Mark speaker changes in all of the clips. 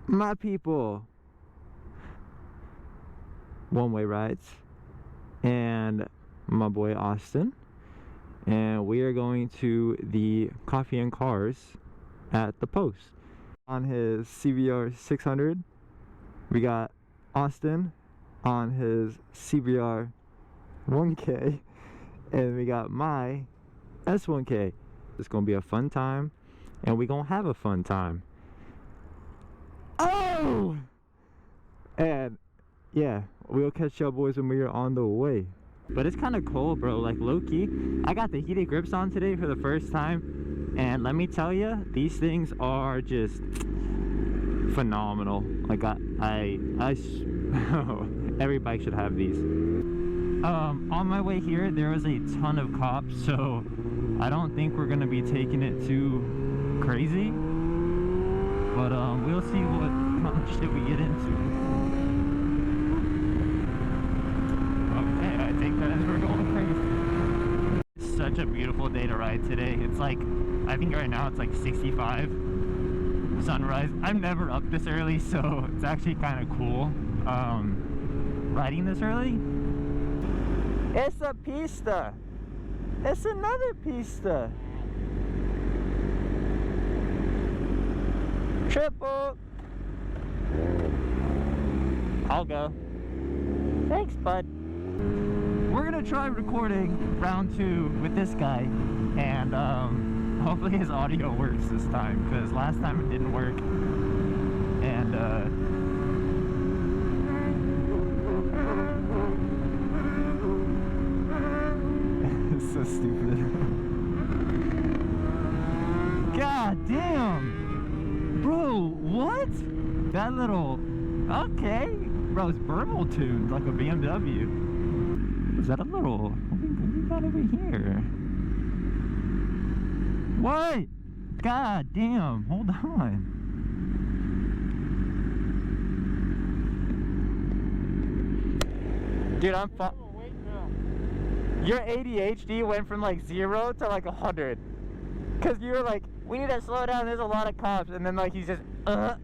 Speaker 1: My people, one-way rides, and my boy Austin, and we are going to the Coffee and Cars at the Post on his CBR 600. We got Austin on his CBR 1K, and we got my S1K. It's gonna be a fun time, and we gonna have a fun time. Oh! And yeah, we'll catch y'all boys when we are on the way. But it's kind of cold, bro, like low-key. I got the heated grips on today for the first time, and let me tell you, these things are just phenomenal. Like every bike should have these. On my way here, there was a ton of cops, so I don't think we're gonna be taking it too crazy. But we'll see what kind of shit we get into. Okay, I think that as we're going crazy. It's such a beautiful day to ride today. It's like, I think right now it's like 65 sunrise. I'm never up this early, so it's actually kind of cool riding this early. It's a Pista. It's another Pista. Triple. I'll go. Thanks, bud. We're gonna try recording round 2 with this guy, and hopefully his audio works this time, because last time it didn't work. And it's so stupid. God damn! Bro, what? That little... Okay. Bro, it's burble tuned like a BMW. Is that a little... What we got over here? What? God damn. Hold on. Dude, I'm Your ADHD went from like 0 to like 100. Cause you were like, we need to slow down, there's a lot of cops, and then like he's just My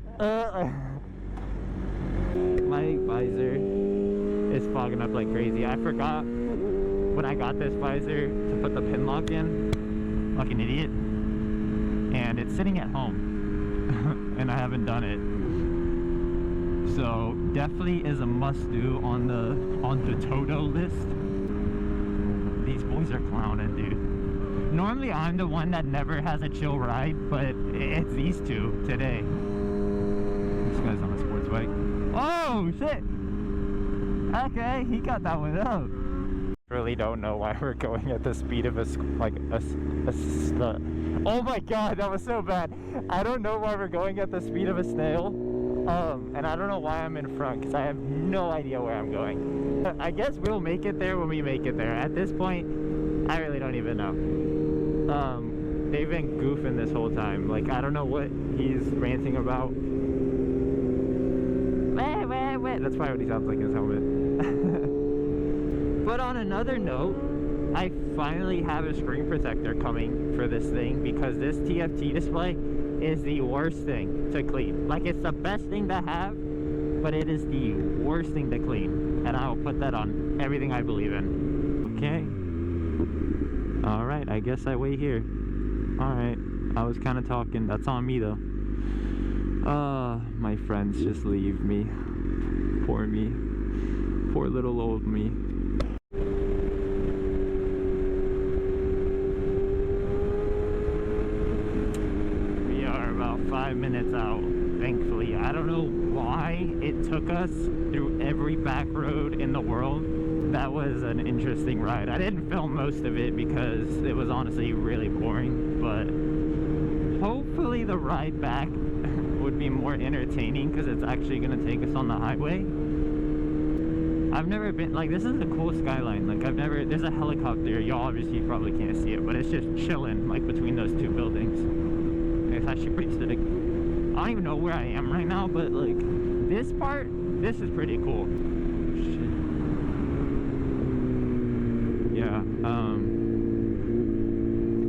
Speaker 1: visor is fogging up like crazy. I forgot when I got this visor to put the pin lock in, like an idiot, and it's sitting at home and I haven't done it. So definitely is a must do on the Toto list. These boys are clowning, dude. Normally I'm the one that never has a chill ride, but it's these two today. This guy's on a sports bike. Oh shit! Okay, he got that one up. Really don't know why we're going at the speed of oh my god, that was so bad. I don't know why we're going at the speed of a snail. And I don't know why I'm in front, because I have no idea where I'm going. I guess we'll make it there when we make it there. At this point, I really don't even know. They've been goofing this whole time. Like, I don't know what he's ranting about. That's probably what he sounds like in his helmet. But on another note, I finally have a screen protector coming for this thing, because this TFT display is the worst thing to clean. Like, it's the best thing to have, but it is the worst thing to clean. And I'll put that on everything I believe in. Okay. Alright, I guess I wait here. Alright, I was kind of talking. That's on me though. My friends just leave me. Poor me. Poor little old me. We are about 5 minutes out, thankfully. I don't know why it took us through every back road in the world. That was an interesting ride. I didn't film most of it because it was honestly really boring, but hopefully the ride back would be more entertaining, because it's actually going to take us on the highway. I've never been, like, this is a cool skyline. Like, there's a helicopter. Y'all obviously probably can't see it, but it's just chilling, like, between those two buildings. It's actually pretty sick. I don't even know where I am right now, but, like, this part, this is pretty cool. Shit. Yeah,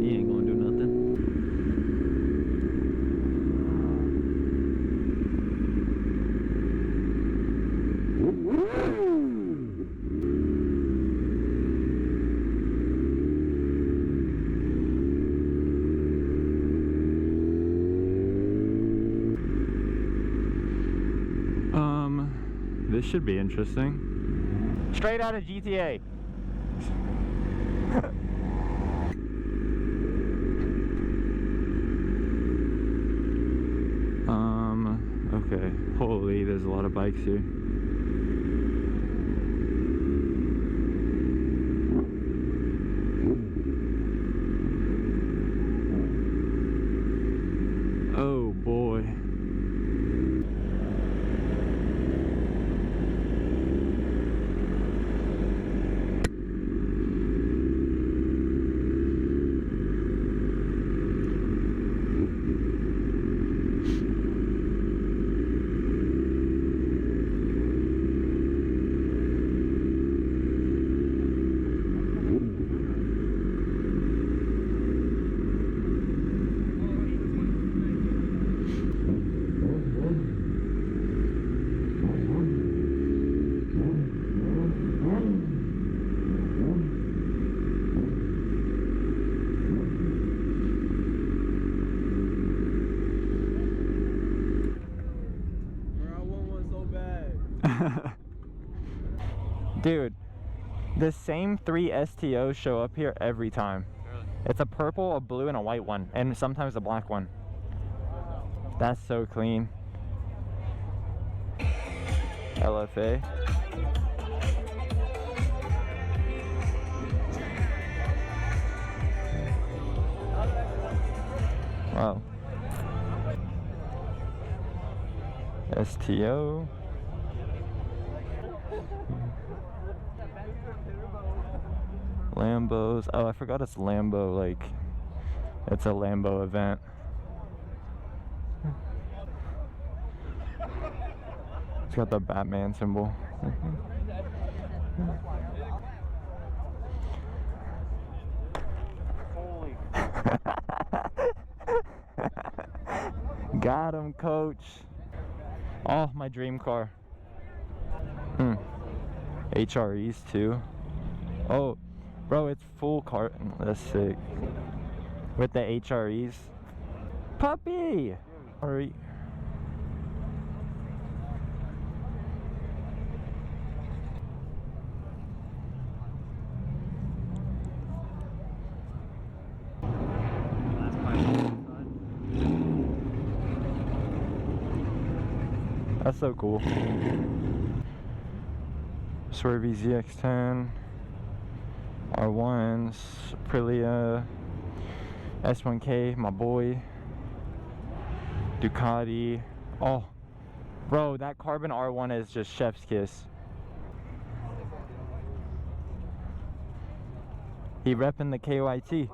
Speaker 1: he ain't gonna do nothing. this should be interesting. Straight out of GTA. Okay. Holy, there's a lot of bikes here. Oh boy. Dude, the same 3 STOs show up here every time. Really? It's a purple, a blue, and a white one, and sometimes a black one. That's so clean. LFA. Wow. STO. Lambos. Oh, I forgot it's Lambo, like, it's a Lambo event. It's got the Batman symbol. Got him, coach. Oh, my dream car. HREs too. Oh, bro, it's full cart. That's sick. With the HREs. Puppy! Alright. That's so cool. Swervy ZX10, R1s, Aprilia, S1K, my boy, Ducati. Oh, bro, that carbon R1 is just chef's kiss. He repping the KYT.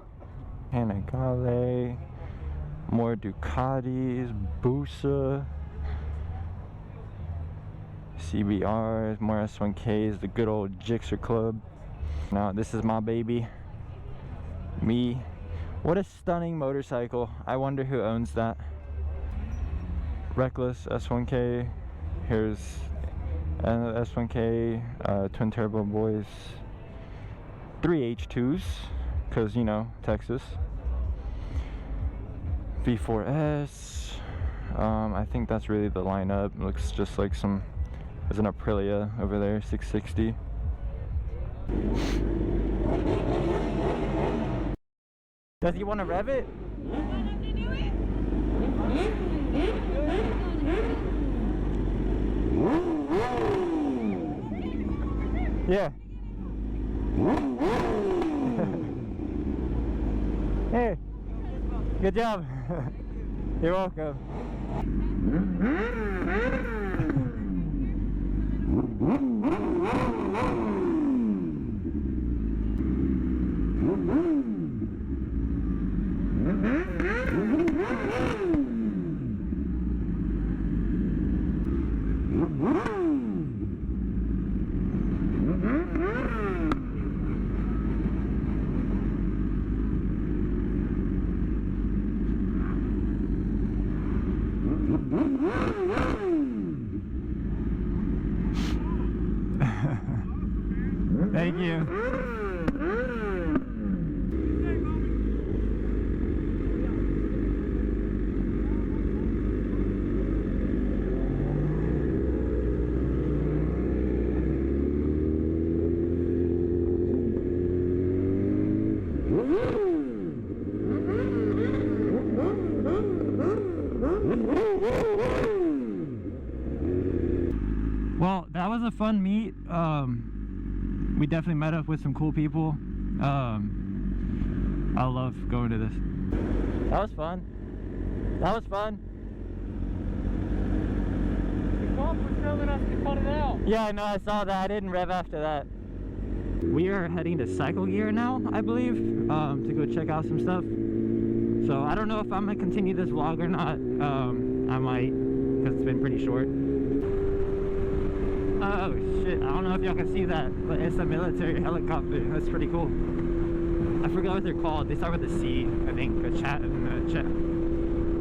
Speaker 1: Panigale, more Ducatis, Busa, CBRs, more S1Ks, the good old Gixxer Club. Now this is my baby. Me. What a stunning motorcycle. I wonder who owns that. Reckless S1K. Here's another S1K, twin turbo boys. 3 H2s, because you know, Texas. V4S. I think that's really the lineup. It looks just like some. There's an Aprilia over there, 660. Does he want to rev it? Yeah. Hey, good job. You're welcome. Thank you. Well, that was a fun meet. We definitely met up with some cool people. I love going to this. That was fun. That was fun.
Speaker 2: The cops were telling us to cut it out.
Speaker 1: Yeah, I know, I saw that. I didn't rev after that. We are heading to Cycle Gear now, I believe, to go check out some stuff. So I don't know if I'm gonna continue this vlog or not. I might, because it's been pretty short. Oh shit, I don't know if y'all can see that, but it's a military helicopter. That's pretty cool. I forgot what they're called. They start with a C, I think. A chat and a chat.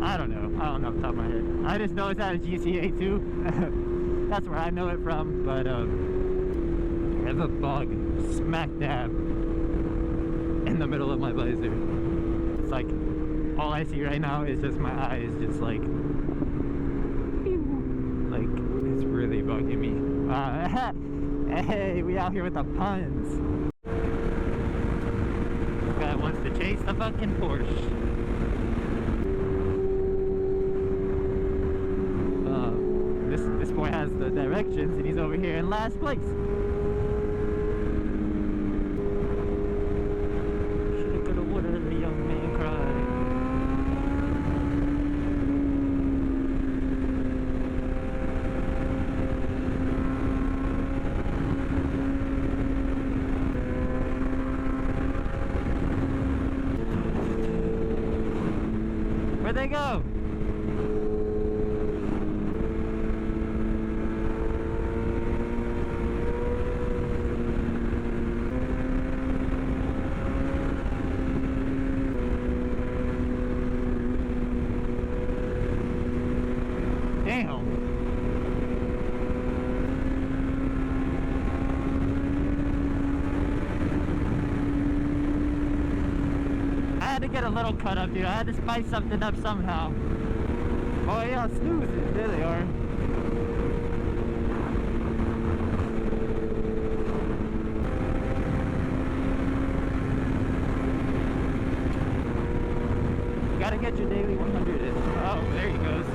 Speaker 1: I don't know off the top of my head. I just know it's out of GTA 2. That's where I know it from. But I have a bug smack dab in the middle of my visor. It's like all I see right now is just my eyes, just like it's really bugging me. Hey, we out here with the puns. Guy wants to chase the fucking Porsche. This boy has the directions and he's over here in last place. Shoulda, coulda, woulda, the young man cried. Where'd they go? Get a little cut up, dude. I had to spice something up somehow. Oh yeah, snoozing. There they are. You gotta get your daily 100 in. Oh, there he goes.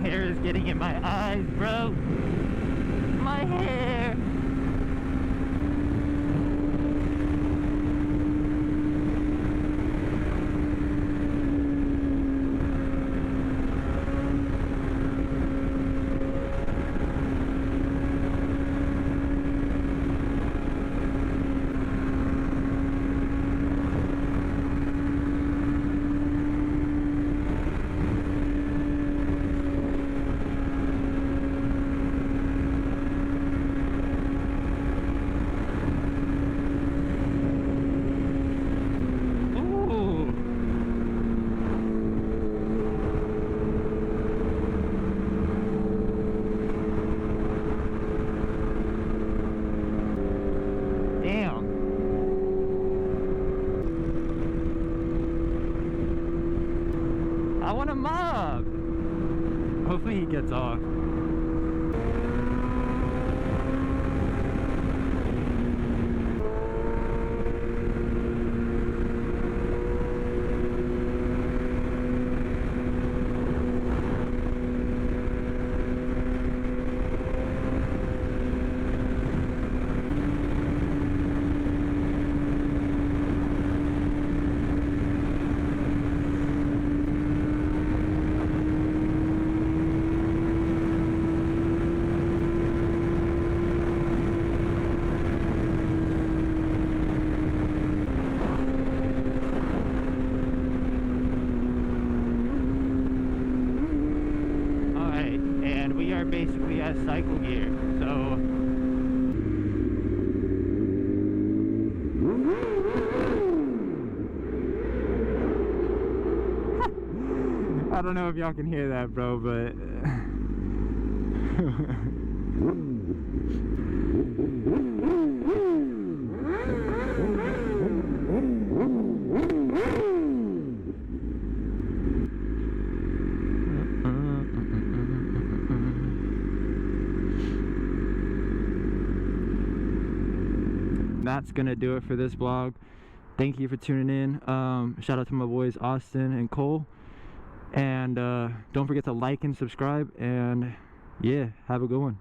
Speaker 1: Hair is getting in my eyes, bro. My hair. I want a mob. Hopefully he gets off. car basically has cycle gear. So I don't know if y'all can hear that, bro, but that's gonna do it for this vlog. Thank you for tuning in. Shout out to my boys Austin and Cole, and don't forget to like and subscribe, and yeah, have a good one.